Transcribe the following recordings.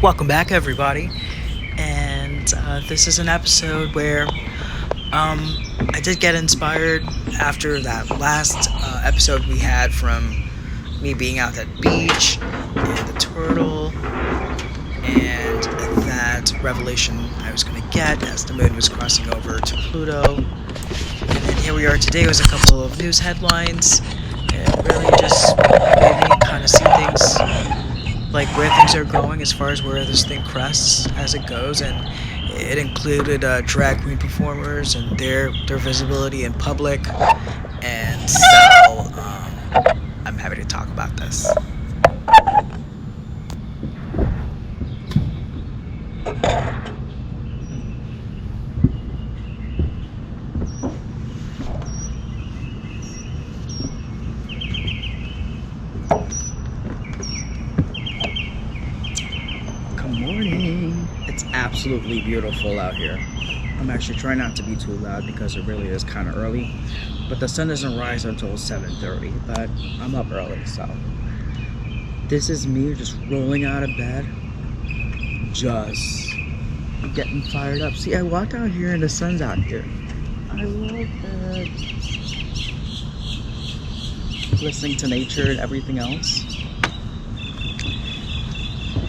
Welcome back, everybody. And this is an episode where I did get inspired after that last episode we had from me being out at the beach and the turtle and that revelation I was going to get as the moon was crossing over to Pluto. And then here we are today with a couple of news headlines. It really just made me kind of see things like where things are going as far as where this thing crests as it goes, and it included drag queen performers and their visibility in public, and so I'm happy to talk about this. Good morning. It's absolutely beautiful out here. I'm actually trying not to be too loud because it really is kind of early, but the sun doesn't rise until 7:30, but I'm up early, so this is me just rolling out of bed, just getting fired up. See, I walked out here and the sun's out here. I love it. Listening to nature and everything else.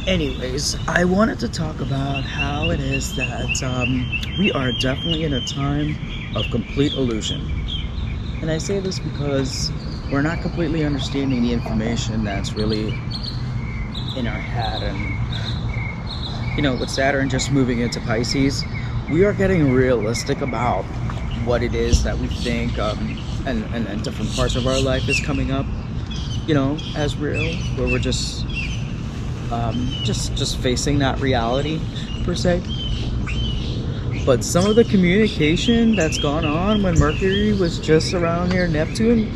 Anyways, I wanted to talk about how it is that we are definitely in a time of complete illusion. And I say this because we're not completely understanding the information that's really in our head. And, with Saturn just moving into Pisces, we are getting realistic about what it is that we think and different parts of our life is coming up, as real, where we're just facing that reality per se. But some of the communication that's gone on when Mercury was just around here Neptune,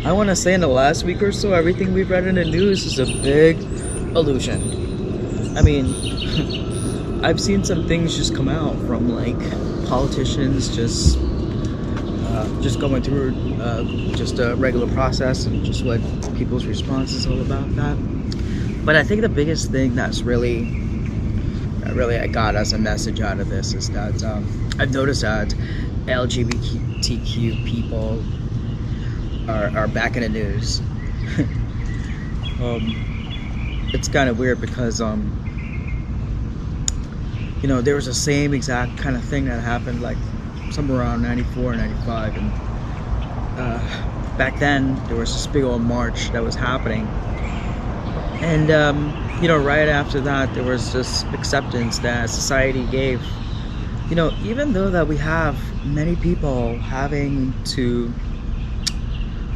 I want to say in the last week or so, everything we've read in the news is a big illusion. I mean, I've seen some things just come out from like politicians just going through just a regular process and just what people's response is all about that. But I think the biggest thing that's really I got as a message out of this is that I've noticed that LGBTQ people are back in the news. It's kind of weird because there was the same exact kind of thing that happened like somewhere around 94, 95, and back then there was this big old march that was happening. And, right after that, there was this acceptance that society gave. Even though that we have many people having to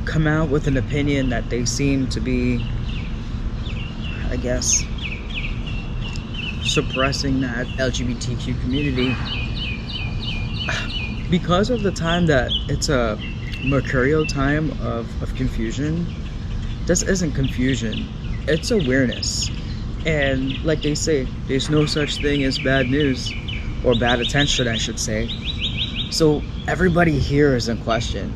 come out with an opinion that they seem to be, I guess, suppressing that LGBTQ community, because of the time that it's a mercurial time of confusion. This isn't confusion. It's awareness. And like they say, there's no such thing as bad news, or bad attention, I should say. So everybody here is in question.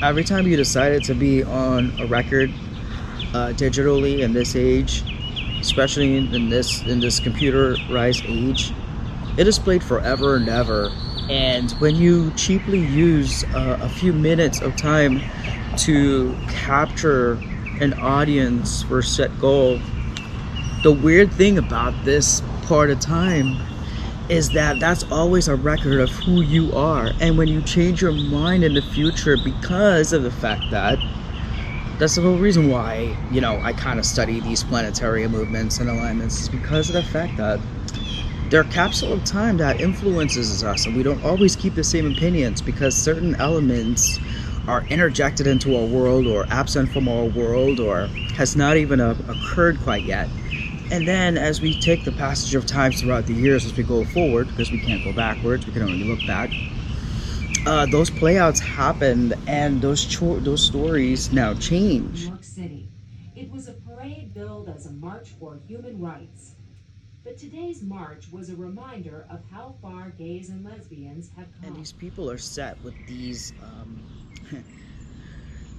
Every time you decided to be on a record digitally in this age, especially in this computerized age, it is played forever and ever. And when you cheaply use a few minutes of time to capture an audience for a set goal, the weird thing about this part of time is that that's always a record of who you are. And when you change your mind in the future, because of the fact that that's the whole reason why I kind of study these planetary movements and alignments, is because of the fact that they're a capsule of time that influences us, and we don't always keep the same opinions because certain elements are interjected into our world or absent from our world or has not even occurred quite yet. And then as we take the passage of time throughout the years, as we go forward, because we can't go backwards, we can only look back, those playouts happened, and those stories now change. New York City. It was a parade billed as a march for human rights. But today's march was a reminder of how far gays and lesbians have come. And these people are set with these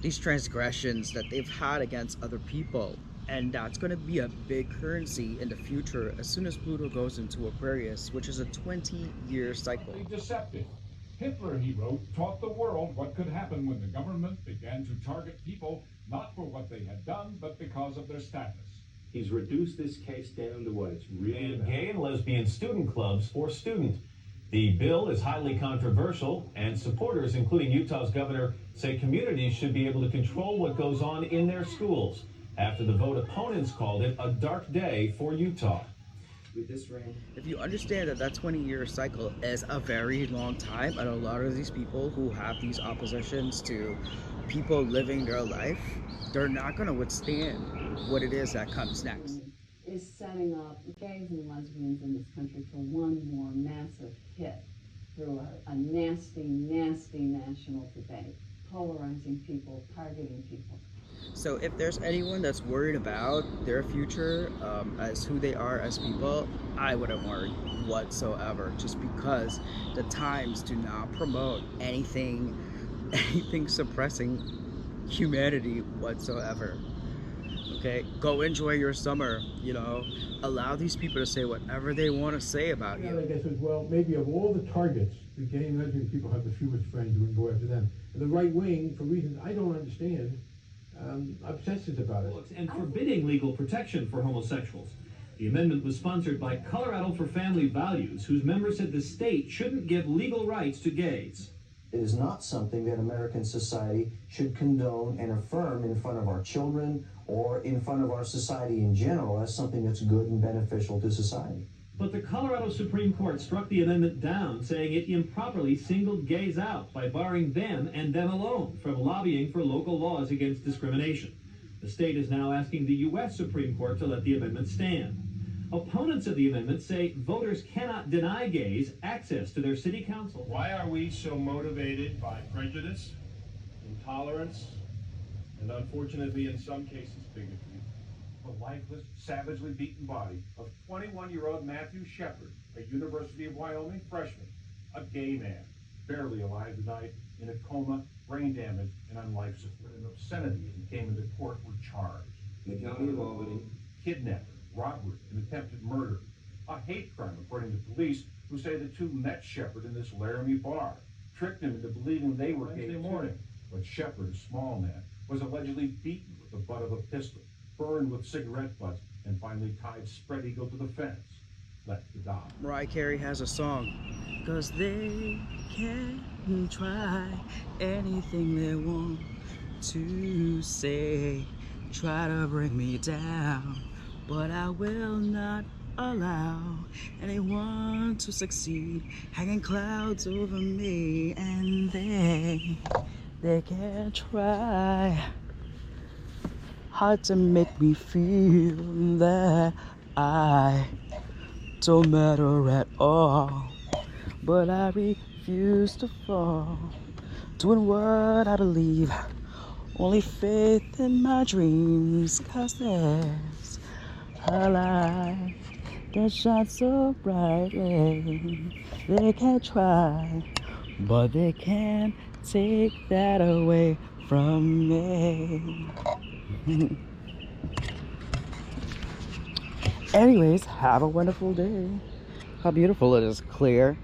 these transgressions that they've had against other people. And that's going to be a big currency in the future as soon as Pluto goes into Aquarius, which is a 20-year cycle. Deceptive. Hitler, he wrote, taught the world what could happen when the government began to target people not for what they had done, but because of their status. He's reduced this case down to what it's really And about. gay and lesbian student clubs for student. The bill is highly controversial, and supporters, including Utah's governor, say communities should be able to control what goes on in their schools. After the vote, opponents called it a dark day for Utah. With this rain. If you understand that that 20-year cycle is a very long time, and a lot of these people who have these oppositions to people living their life, they're not going to withstand what it is that comes next. Is setting up gays and lesbians in this country for one more massive hit through a nasty, nasty national debate, polarizing people, targeting people. So if there's anyone that's worried about their future as who they are as people, I wouldn't worry whatsoever, just because the times do not promote anything suppressing humanity whatsoever. Okay, go enjoy your summer, you know, allow these people to say whatever they want to say about I you. guess as well, maybe of all the targets, the gay and lesbian people have the fewest friends who would go after them. And the right wing, for reasons I don't understand, obsesses about it. And forbidding legal protection for homosexuals. The amendment was sponsored by Colorado for Family Values, whose members said the state shouldn't give legal rights to gays. It is not something that American society should condone and affirm in front of our children or in front of our society in general as something that's good and beneficial to society. But the Colorado Supreme Court struck the amendment down, saying it improperly singled gays out by barring them and them alone from lobbying for local laws against discrimination. The state is now asking the U.S. Supreme Court to let the amendment stand. Opponents of the amendment say voters cannot deny gays access to their city council. Why are we so motivated by prejudice, intolerance, and unfortunately in some cases bigotry? The lifeless, savagely beaten body of 21-year-old Matthew Shepard, a University of Wyoming freshman, a gay man, barely alive tonight, in a coma, brain damage, and on life support. An obscenity as he came into court were charged. In the county of Albany, Kidnapping, robbery, and attempted murder. A hate crime, according to police, who say the two met Shepard in this Laramie bar, tricked him into believing they were gay morning. But Shepard, a small man, was allegedly beaten with the butt of a pistol, burned with cigarette butts, and finally tied spread eagle to the fence, left to die. Mariah Carey has a song, 'cause they can try anything they want to say, try to bring me down, but I will not allow anyone to succeed, hanging clouds over me, and they can try hard to make me feel that I don't matter at all, but I refuse to fall, doing what I believe, only faith in my dreams, 'cause there's a light that shines so brightly. They can try, but they can't take that away from me. Anyways, have a wonderful day. How beautiful it is, clear.